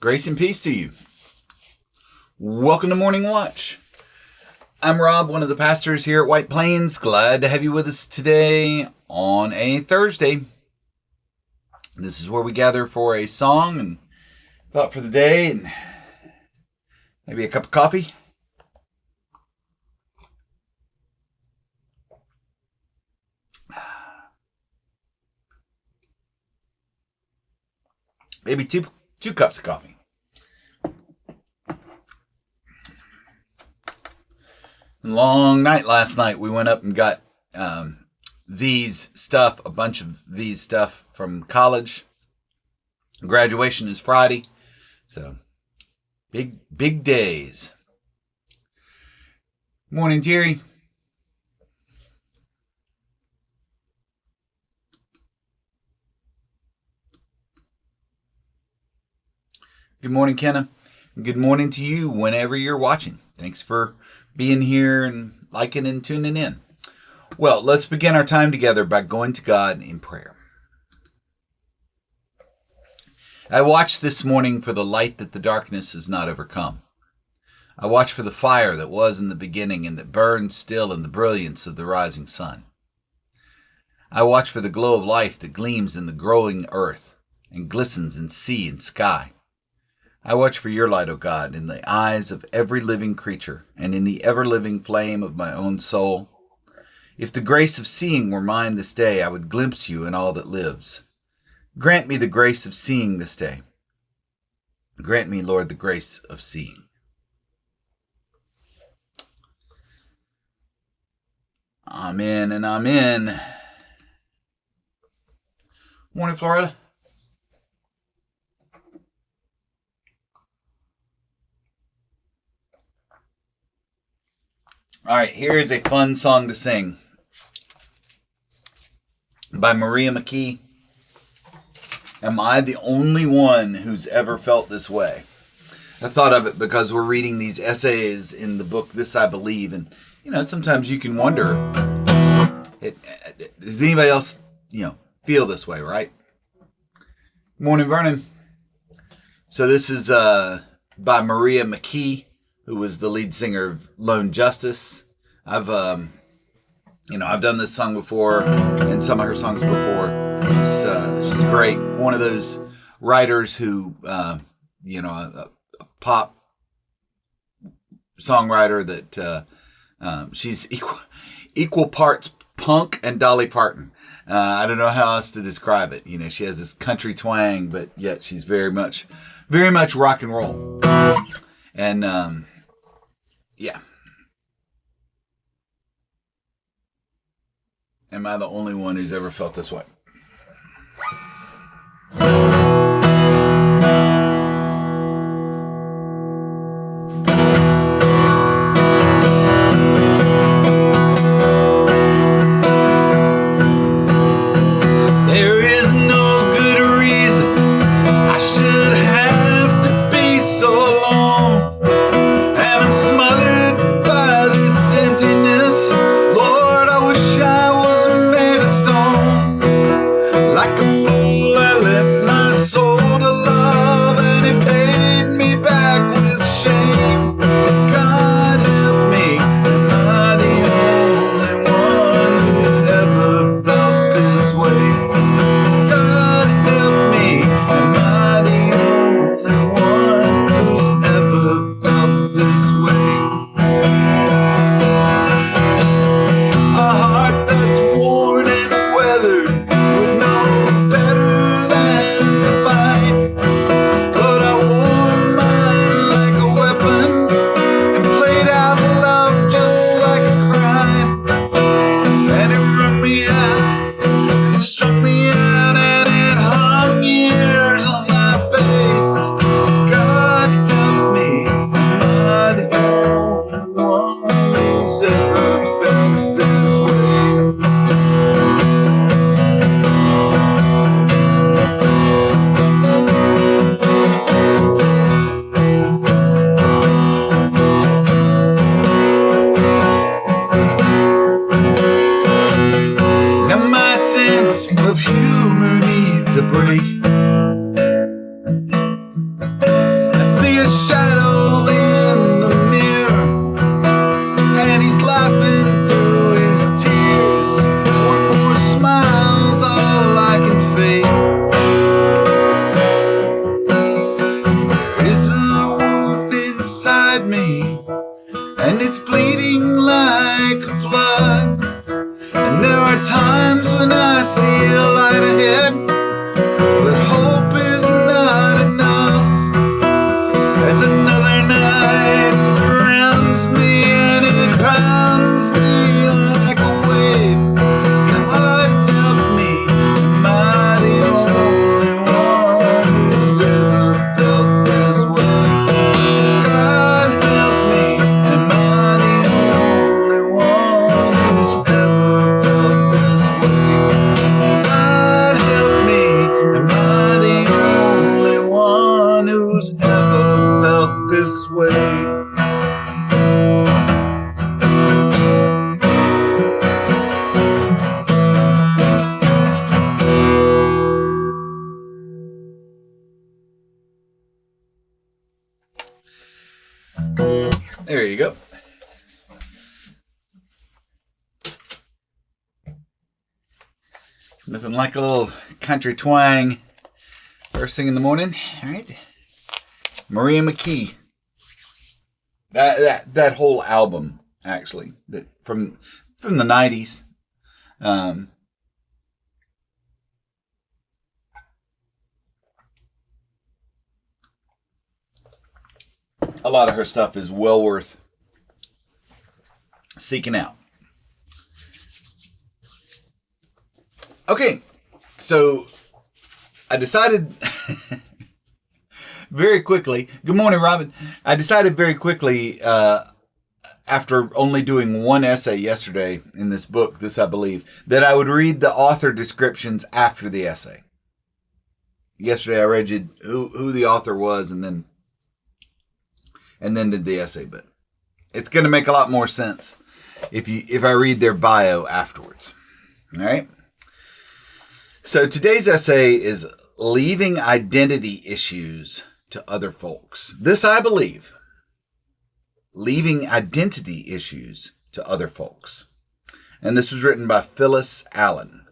Grace and peace to you. Welcome to Morning Watch. I'm Rob, one of the pastors here at White Plains. Glad to have you with us today on a Thursday. This is where we gather for a song and thought for the day and maybe a cup of coffee. Maybe two cups of coffee. Long night last night. We went up and got a bunch of these stuff from college. Graduation is Friday, so big days. Morning, Terry. Good morning, Kenna. Good morning to you whenever you're watching. Thanks for being here and liking and tuning in. Well, let's begin our time together by going to God in prayer. I watched this morning for the light that the darkness has not overcome. I watched for the fire that was in the beginning and that burns still in the brilliance of the rising sun. I watch for the glow of life that gleams in the growing earth and glistens in sea and sky. I watch for your light, O God, in the eyes of every living creature and in the ever-living flame of my own soul. If the grace of seeing were mine this day, I would glimpse you in all that lives. Grant me the grace of seeing this day. Grant me, Lord, the grace of seeing. Amen and amen. Morning, Florida. All right, here is a fun song to sing by Maria McKee. Am I the only one who's ever felt this way? I thought of it because we're reading these essays in the book, This I Believe. And, sometimes you can wonder, does anybody else, feel this way, right? Morning, Vernon. So this is by Maria McKee, who was the lead singer of Lone Justice. I've done this song before and some of her songs before. She's great. One of those writers who, a pop songwriter that she's equal parts punk and Dolly Parton. I don't know how else to describe it. She has this country twang, but yet she's very much rock and roll. And yeah. Am I the only one who's ever felt this way? There is no good reason I should have to be so alone. And I'm smothered by this emptiness. Lord, I wish I was made of stone. Like a fool, I let my soul to love, and it paid me back with shame. God help me, am I the only one who's ever felt this way? God help me, am I the only one who's ever felt this way? A heart that's worn and weathered would know better than to fight. But I wore mine like a weapon and played out love just like a crime. And it run me out, it struck me out, and it hung years on my face. God help me, am I the me, and it's bleeding like a flood. And there are times when I see a light ahead, but hope is not enough. As another night surrounds me and it pounds me like a wave. God help me, am I the only one who's ever felt this way? God help me, am I the only one who's ever felt this way? God help me, am I the only one who's ever felt this way? There you go. Nothing like a little country twang first thing in the morning. All right. Maria McKee. That whole album, actually, that from the 90s. A lot of her stuff is well worth seeking out. Okay, so I decided very quickly. Good morning, Robin. I decided very quickly, after only doing one essay yesterday in this book, this I believe, that I would read the author descriptions after the essay. Yesterday I read you who the author was and then did the essay, but it's going to make a lot more sense if I read their bio afterwards. All right. So today's essay is Leaving Identity Issues to Other Folks. This I believe. Leaving Identity Issues to Other Folks. And this was written by Phyllis Allen.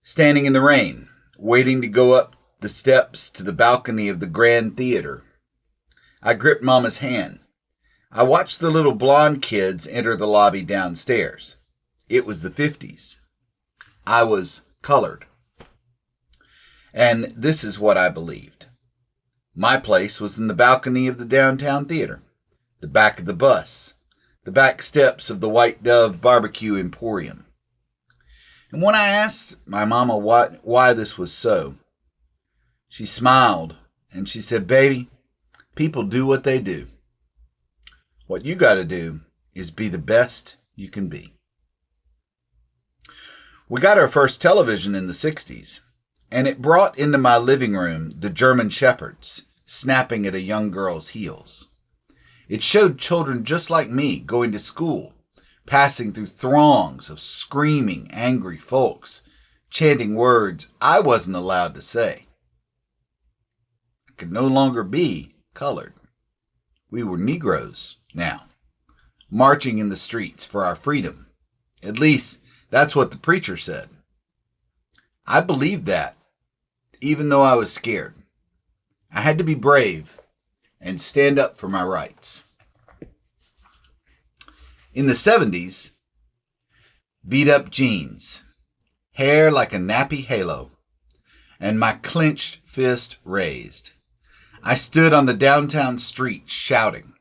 Standing in the rain, waiting to go up the steps to the balcony of the Grand Theater. I gripped Mama's hand. I watched the little blonde kids enter the lobby downstairs. It was the 50s. I was colored. And this is what I believed. My place was in the balcony of the downtown theater, the back of the bus, the back steps of the White Dove Barbecue Emporium. And when I asked my mama why this was so, she smiled and she said, "Baby, people do what they do. What you got to do is be the best you can be." We got our first television in the 60s, and it brought into my living room the German Shepherds snapping at a young girl's heels. It showed children just like me going to school, passing through throngs of screaming, angry folks, chanting words I wasn't allowed to say. I could no longer be colored. We were Negroes now, marching in the streets for our freedom. At least, that's what the preacher said. I believed that, even though I was scared. I had to be brave and stand up for my rights. In the 70s, beat up jeans, hair like a nappy halo, and my clenched fist raised. I stood on the downtown street shouting.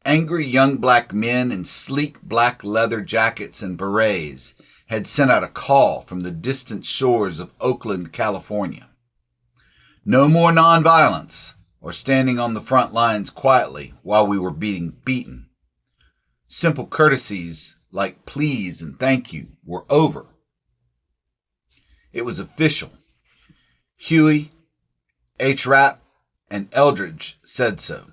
Angry young black men in sleek black leather jackets and berets had sent out a call from the distant shores of Oakland, California. No more nonviolence or standing on the front lines quietly while we were being beaten. Simple courtesies like please and thank you were over. It was official. Huey, H. Rapp, and Eldridge said so.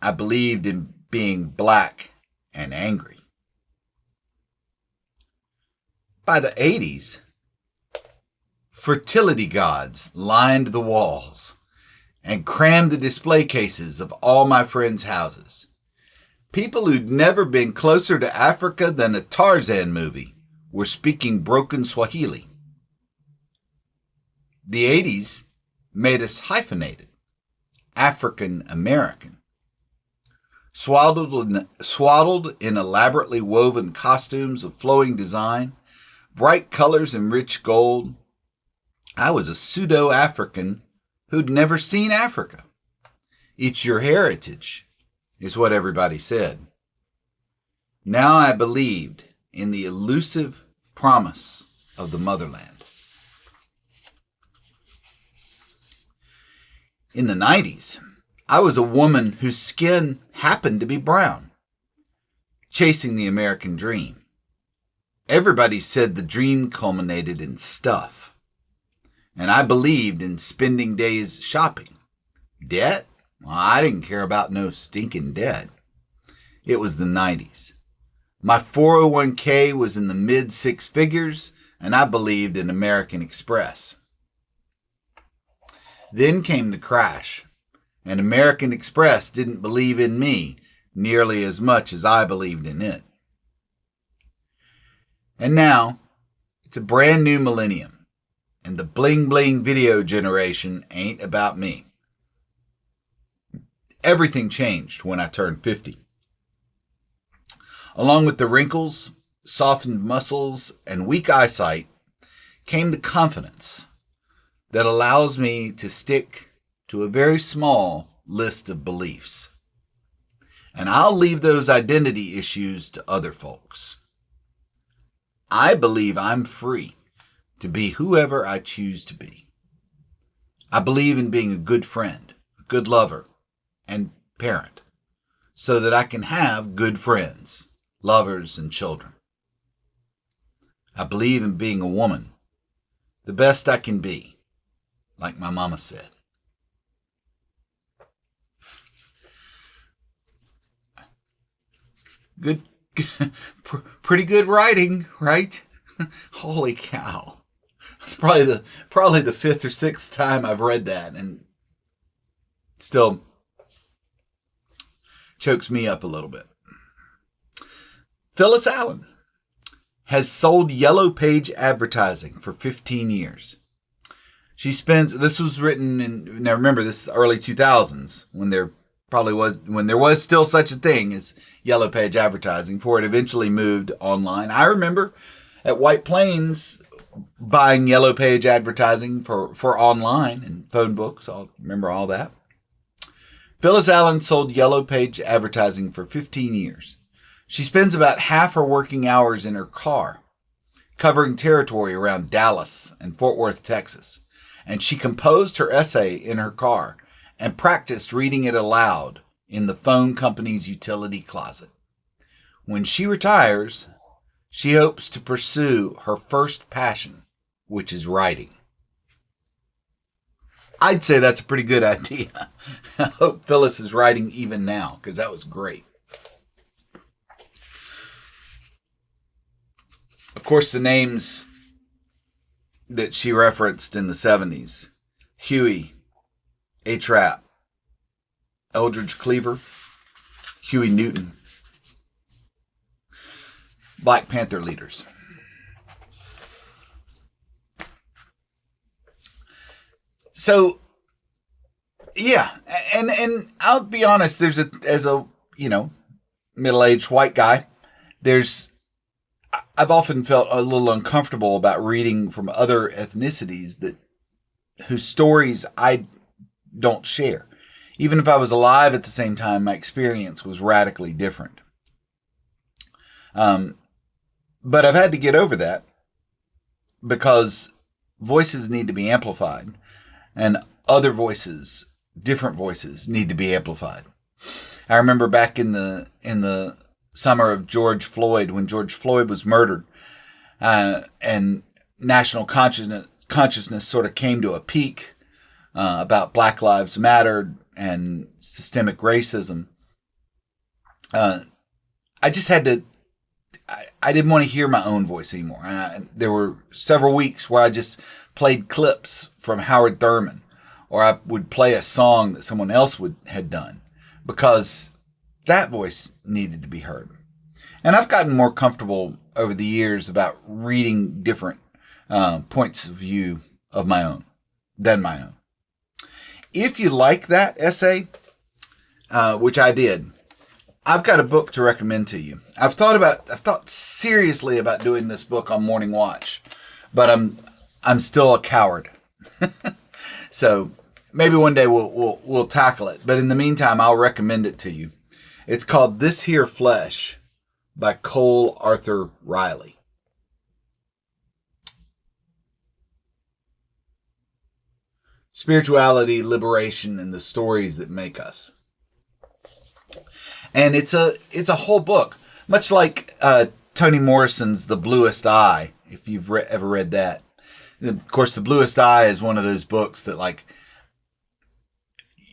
I believed in being black and angry. By the 80s, fertility gods lined the walls and crammed the display cases of all my friends' houses. People who'd never been closer to Africa than a Tarzan movie were speaking broken Swahili. The 80s made us hyphenated, African American. Swaddled in elaborately woven costumes of flowing design, bright colors and rich gold, I was a pseudo-African who'd never seen Africa. It's your heritage, is what everybody said. Now I believed in the elusive promise of the motherland. In the 90s, I was a woman whose skin happened to be brown, chasing the American dream. Everybody said the dream culminated in stuff, and I believed in spending days shopping. Debt? Well, I didn't care about no stinking debt. It was the 90s. My 401k was in the mid six figures, and I believed in American Express. Then came the crash, and American Express didn't believe in me nearly as much as I believed in it. And now, it's a brand new millennium, and the bling bling video generation ain't about me. Everything changed when I turned 50. Along with the wrinkles, softened muscles, and weak eyesight came the confidence that allows me to stick to a very small list of beliefs. And I'll leave those identity issues to other folks. I believe I'm free to be whoever I choose to be. I believe in being a good friend, a good lover, and parent, so that I can have good friends, lovers, and children. I believe in being a woman, the best I can be, like my mama said. Good, pretty good writing, right? Holy cow. It's probably the fifth or sixth time I've read that, and still chokes me up a little bit. Phyllis Allen has sold Yellow Page advertising for 15 years. This was written in, now remember, this is early 2000s, when there was still such a thing as Yellow Page advertising, before it eventually moved online. I remember at White Plains buying Yellow Page advertising for online and phone books. I remember all that. Phyllis Allen sold Yellow Page advertising for 15 years. She spends about half her working hours in her car, covering territory around Dallas and Fort Worth, Texas. And she composed her essay in her car and practiced reading it aloud in the phone company's utility closet. When she retires, she hopes to pursue her first passion, which is writing. I'd say that's a pretty good idea. I hope Phyllis is writing even now, because that was great. Of course, the names that she referenced in the 70s, Huey, A-Trap, Eldridge Cleaver, Huey Newton, Black Panther leaders. So, yeah, and I'll be honest, as a middle-aged white guy, I've often felt a little uncomfortable about reading from other ethnicities whose stories I don't share. Even if I was alive at the same time, my experience was radically different. But I've had to get over that, because voices need to be amplified, and other voices, different voices, need to be amplified. I remember back in the summer of George Floyd, when George Floyd was murdered, and national consciousness sort of came to a peak about Black Lives Matter and systemic racism. I just had to. I didn't want to hear my own voice anymore. There were several weeks where I just played clips from Howard Thurman, or I would play a song that someone else had done, because that voice needed to be heard. And I've gotten more comfortable over the years about reading different points of view of my own, than my own. If you like that essay, which I did, I've got a book to recommend to you. I've thought seriously about doing this book on Morning Watch, but I'm still a coward. So maybe one day we'll tackle it. But in the meantime, I'll recommend it to you. It's called This Here Flesh by Cole Arthur Riley. Spirituality, liberation, and the stories that make us. And it's a whole book, much like Toni Morrison's The Bluest Eye, if you've ever read that. Of course, The Bluest Eye is one of those books that, like,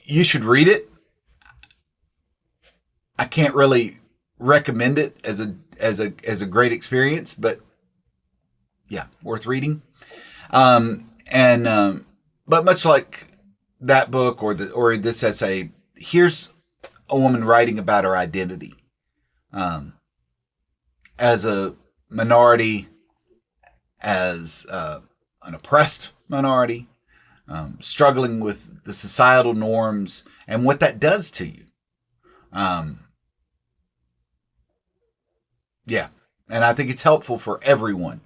you should read it. I can't really recommend it as a great experience, but yeah, worth reading. But much like that book or this essay, here's a woman writing about her identity as a minority, as an oppressed minority, struggling with the societal norms and what that does to you. Yeah, and I think it's helpful for everyone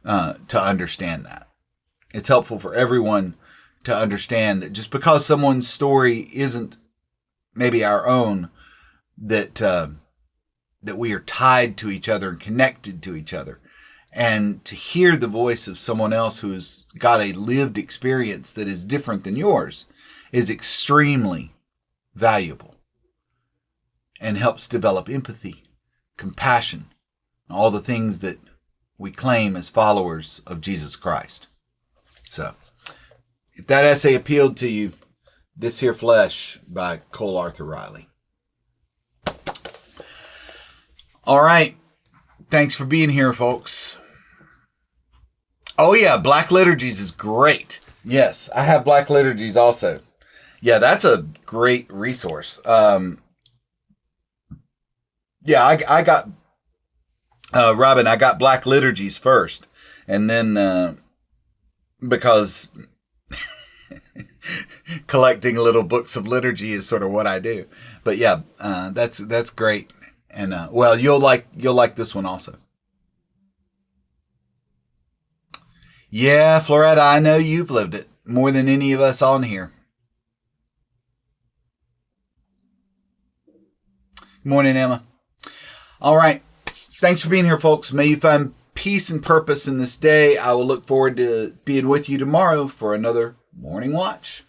to understand that. It's helpful for everyone to understand that just because someone's story isn't maybe our own, that we are tied to each other and connected to each other. And to hear the voice of someone else who's got a lived experience that is different than yours is extremely valuable and helps develop empathy, compassion, all the things that we claim as followers of Jesus Christ. So, if that essay appealed to you, This Here Flesh by Cole Arthur Riley. All right. Thanks for being here, folks. Oh, yeah. Black Liturgies is great. Yes, I have Black Liturgies also. Yeah, that's a great resource. Yeah, I got, Robin, I got Black Liturgies first. And then, because collecting little books of liturgy is sort of what I do. But yeah, that's great. And, well, you'll like this one also. Yeah, Floretta, I know you've lived it more than any of us on here. Good morning, Emma. All right. Thanks for being here, folks. May you find peace and purpose in this day. I will look forward to being with you tomorrow for another Morning Watch.